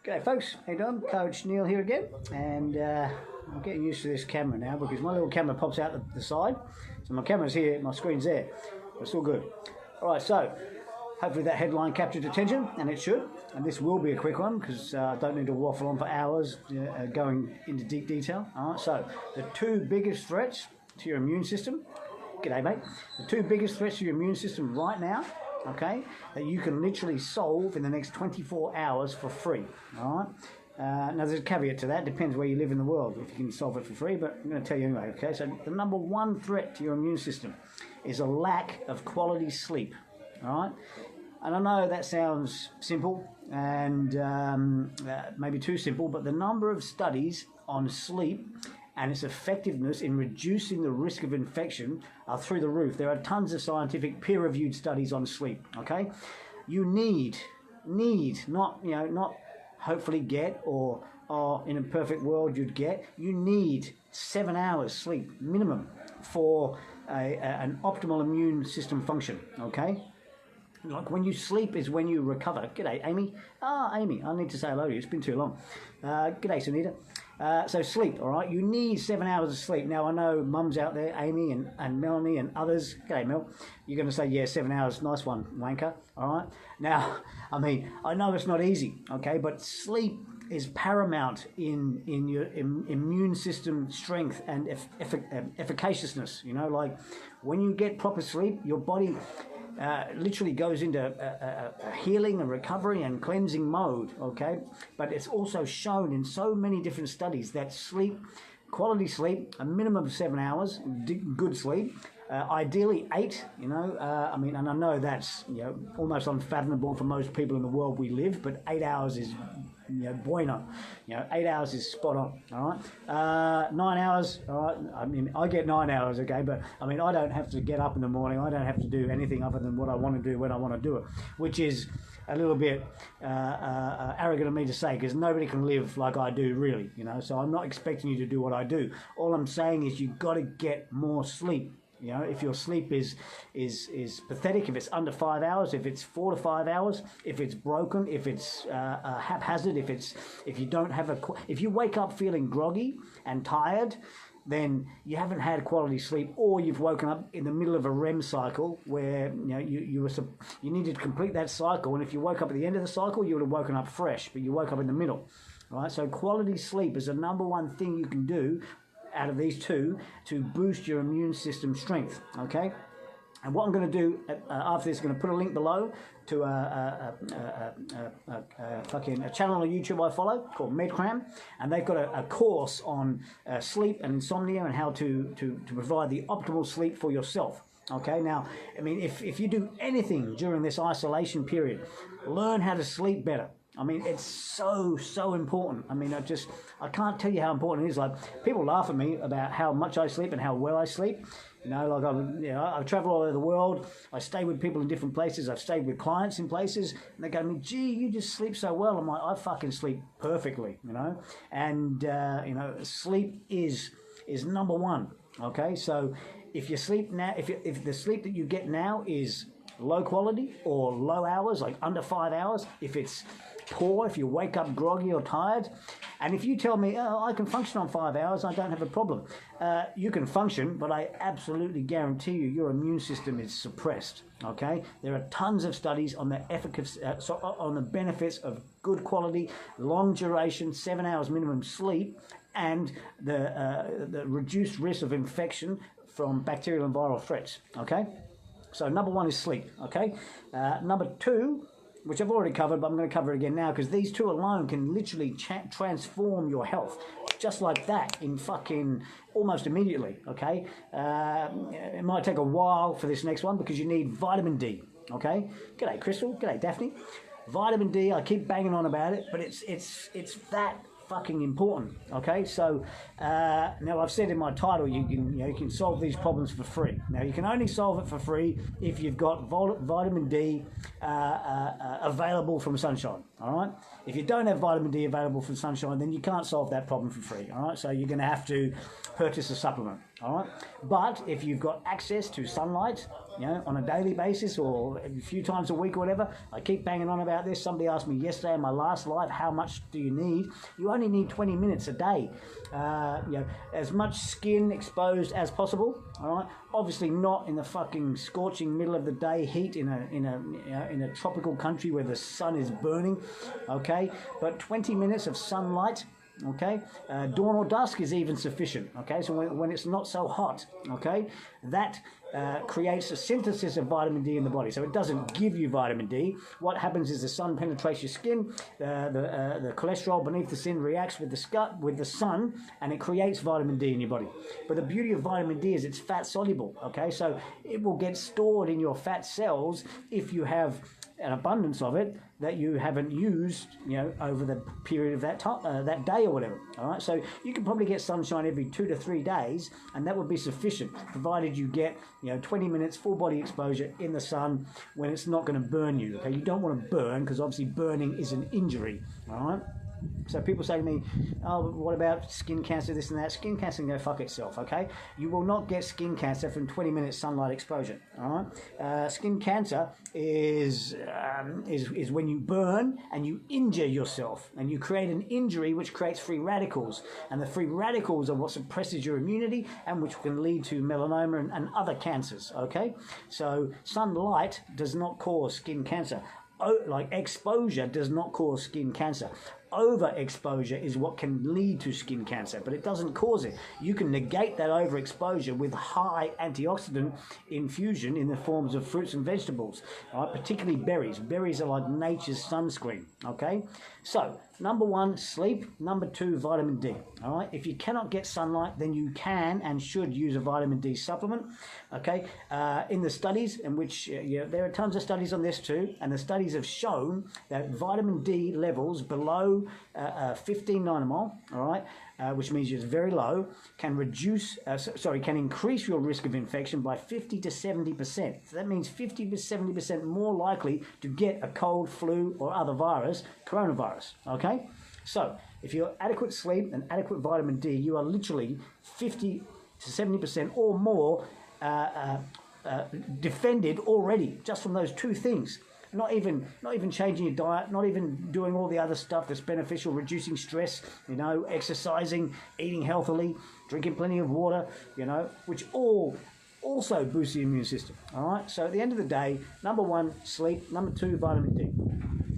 G'day folks, how you doing? Coach Neil here again, and I'm getting used to this camera now because my little camera pops out the side. So my camera's here, my screen's there, but it's all good. Alright, so hopefully that headline captured attention, and it should. And this will be a quick one because I don't need to waffle on for hours going into deep detail. Alright, so the two biggest threats to your immune system, g'day mate, the two biggest threats to your immune system right now, okay, that you can literally solve in the next 24 hours for free. All right. Now there's a caveat to that. Depends where you live in the world if you can solve it for free, but I'm going to tell you anyway. Okay, so the number one threat to your immune system is a lack of quality sleep. All right, and I know that sounds simple and maybe too simple, but the number of studies on sleep and its effectiveness in reducing the risk of infection are through the roof. There are tons of scientific peer-reviewed studies on sleep, okay? You need, not hopefully get or in a perfect world you'd get, you need 7 hours sleep minimum for an optimal immune system function, okay? Like when you sleep is when you recover. G'day, Amy. Amy, I need to say hello to you. It's been too long. G'day, Sunita. So sleep, all right? You need 7 hours of sleep. Now, I know mums out there, Amy and Melanie and others. G'day, Mel. You're going to say, yeah, 7 hours. Nice one, wanker. All right? Now, I mean, I know it's not easy, okay? But sleep is paramount in your immune system strength and efficaciousness. You know, like when you get proper sleep, your body literally goes into a healing and recovery and cleansing mode, okay? But it's also shown in so many different studies that sleep, quality sleep, a minimum of 7 hours, good sleep, ideally 8, you know, I mean, and I know that's, you know, almost unfathomable for most people in the world we live, but 8 hours is, you know, bueno. You know, 8 hours is spot on, all right? 9 hours, all right? I mean, I get 9 hours, okay? But, I mean, I don't have to get up in the morning. I don't have to do anything other than what I want to do when I want to do it, which is a little bit arrogant of me to say because nobody can live like I do, really, you know? So I'm not expecting you to do what I do. All I'm saying is you've got to get more sleep. You know, if your sleep is pathetic, if it's under 5 hours, if it's 4 to 5 hours, if it's broken, if it's haphazard, if you wake up feeling groggy and tired, then you haven't had quality sleep, or you've woken up in the middle of a REM cycle where you needed to complete that cycle, and if you woke up at the end of the cycle, you would have woken up fresh, but you woke up in the middle. Right? So quality sleep is the number one thing you can do out of these two to boost your immune system strength, okay? And what I'm going to do after this, I'm going to put a link below to a channel on YouTube I follow called MedCram, and they've got a course on sleep and insomnia and how to provide the optimal sleep for yourself. Okay, now, I mean, if you do anything during this isolation period, learn how to sleep better. I mean, it's so important. I mean, I can't tell you how important it is. Like, people laugh at me about how much I sleep and how well I sleep. You know, like I travel all over the world. I stay with people in different places. I've stayed with clients in places, and they go to me, "Gee, you just sleep so well." I'm like, I fucking sleep perfectly, you know. And you know, sleep is number one. Okay, so if you sleep now, if the sleep that you get now is low quality or low hours, like under 5 hours, if it's poor, if you wake up groggy or tired, and if you tell me, oh, I can function on 5 hours, I don't have a problem. You can function, but I absolutely guarantee you your immune system is suppressed, okay? There are tons of studies on the efficacy, on the benefits of good quality, long duration, 7 hours minimum sleep, and the reduced risk of infection from bacterial and viral threats, okay? So number one is sleep, okay? Number two, which I've already covered, but I'm going to cover it again now because these two alone can literally transform your health just like that in fucking almost immediately, okay? It might take a while for this next one because you need vitamin D, okay? G'day, Crystal. G'day, Daphne. Vitamin D, I keep banging on about it, but it's that fucking important, okay? So now I've said in my title you can solve these problems for free. Now you can only solve it for free if you've got vitamin D available from sunshine, all right? If you don't have vitamin D available from sunshine, then you can't solve that problem for free, all right? So you're going to have to purchase a supplement, all right? But if you've got access to sunlight on a daily basis or a few times a week or whatever. I keep banging on about this. Somebody asked me yesterday in my last live, how much do you need? You only need 20 minutes a day. As much skin exposed as possible. All right. Obviously not in the fucking scorching middle of the day heat in a tropical country where the sun is burning. Okay, but 20 minutes of sunlight. Okay, dawn or dusk is even sufficient. Okay, so when it's not so hot, okay, that creates a synthesis of vitamin D in the body. So it doesn't give you vitamin D. What happens is the sun penetrates your skin, the cholesterol beneath the skin reacts with the sun, and it creates vitamin D in your body. But the beauty of vitamin D is it's fat soluble. Okay, so it will get stored in your fat cells if you have an abundance of it that you haven't used, over the period of that time, that day or whatever. All right, so you can probably get sunshine every 2 to 3 days, and that would be sufficient, provided you get 20 minutes full body exposure in the sun when it's not going to burn you. Okay, you don't want to burn because obviously burning is an injury. All right. So people say to me, oh, what about skin cancer, this and that? Skin cancer can go fuck itself, okay? You will not get skin cancer from 20 minutes sunlight exposure, all right? Skin cancer is when you burn and you injure yourself, and you create an injury which creates free radicals, and the free radicals are what suppresses your immunity and which can lead to melanoma and other cancers, okay? So sunlight does not cause skin cancer. Like exposure does not cause skin cancer. Overexposure is what can lead to skin cancer, but it doesn't cause it. You can negate that overexposure with high antioxidant infusion in the forms of fruits and vegetables, right? Particularly berries. Berries are like nature's sunscreen, okay? So, number 1, sleep. Number 2, vitamin D, all right? If you cannot get sunlight, then you can and should use a vitamin D supplement, okay? In the studies, in which there are tons of studies on this too, and the studies have shown that vitamin D levels below 15 nanomole, all right, which means it's very low, can increase your risk of infection by 50 to 70%. So that means 50 to 70% more likely to get a cold, flu, or other virus, coronavirus, okay? So if you're adequate sleep and adequate vitamin D, you are literally 50 to 70% or more defended already just from those two things. Not even changing your diet, not even doing all the other stuff that's beneficial, reducing stress, exercising, eating healthily, drinking plenty of water, which all also boosts the immune system. All right. So at the end of the day, number 1, sleep. Number 2, vitamin D.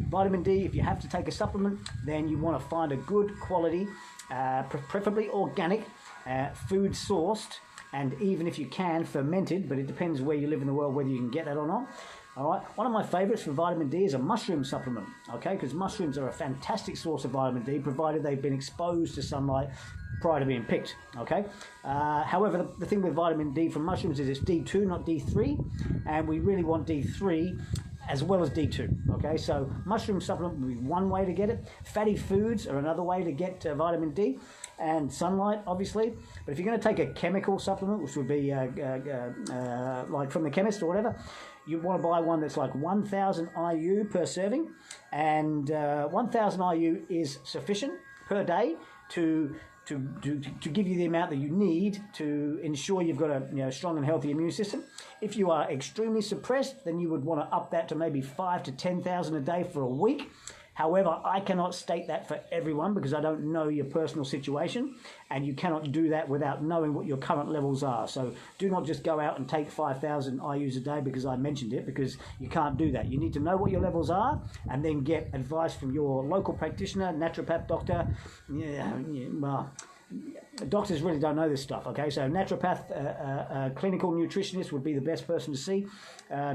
Vitamin D, if you have to take a supplement, then you want to find a good quality, preferably organic, food sourced, and even if you can, fermented, but it depends where you live in the world whether you can get that or not. All right. One of my favorites for vitamin D is a mushroom supplement, okay, because mushrooms are a fantastic source of vitamin D, provided they've been exposed to sunlight prior to being picked, okay. However, the thing with vitamin D from mushrooms is it's D2, not D3, and we really want D3 as well as D2, okay? So mushroom supplement would be one way to get it. Fatty foods are another way to get vitamin D, and sunlight, obviously. But if you're going to take a chemical supplement, which would be like from the chemist or whatever, you want to buy one that's like 1,000 IU per serving, and 1,000 IU is sufficient per day to give you the amount that you need to ensure you've got a strong and healthy immune system. If you are extremely suppressed, then you would want to up that to maybe 5,000 to 10,000 a day for a week. However, I cannot state that for everyone because I don't know your personal situation, and you cannot do that without knowing what your current levels are. So do not just go out and take 5,000 IUs a day because I mentioned it, because you can't do that. You need to know what your levels are and then get advice from your local practitioner, naturopath, doctor. Doctors really don't know this stuff, okay? So naturopath, clinical nutritionist would be the best person to see.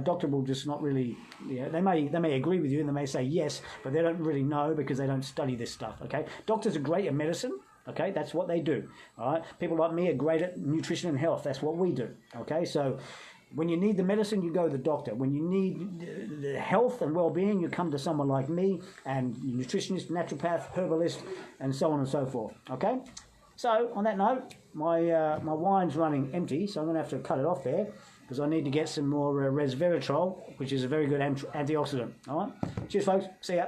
Doctor will just not really, they may agree with you and they may say yes, but they don't really know because they don't study this stuff, okay? Doctors are great at medicine, okay? That's what they do, all right? People like me are great at nutrition and health. That's what we do, okay? So when you need the medicine, you go to the doctor. When you need the health and well-being, you come to someone like me, and nutritionist, naturopath, herbalist, and so on and so forth, okay? So, on that note, my wine's running empty, so I'm going to have to cut it off there because I need to get some more resveratrol, which is a very good antioxidant. All right? Cheers, folks. See ya.